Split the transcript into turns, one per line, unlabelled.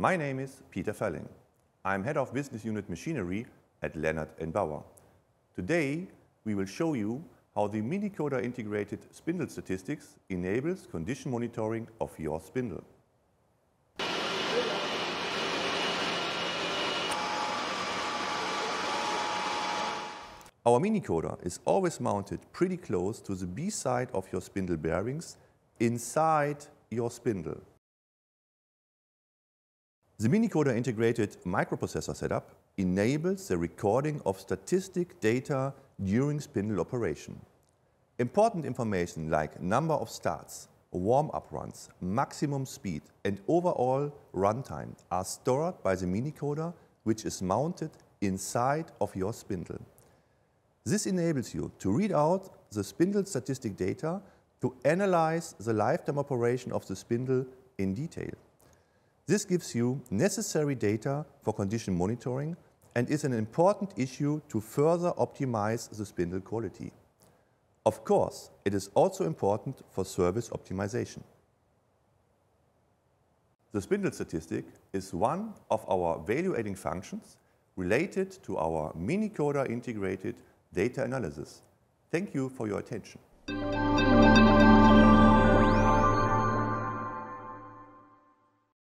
My name is Peter Felling. I'm Head of Business Unit Machinery at Leonard & Bauer. Today, we will show you how the minicoder integrated spindle statistics enables condition monitoring of your spindle. Our minicoder is always mounted pretty close to the B side of your spindle bearings inside your spindle. The minicoder integrated microprocessor setup enables the recording of statistic data during spindle operation. Important information like number of starts, warm-up runs, maximum speed and overall runtime are stored by the minicoder, which is mounted inside of your spindle. This enables you to read out the spindle statistic data to analyze the lifetime operation of the spindle in detail. This gives you necessary data for condition monitoring and is an important issue to further optimize the spindle quality. Of course, it is also important for service optimization. The spindle statistic is one of our value-adding functions related to our minicoder integrated data analysis. Thank you for your attention.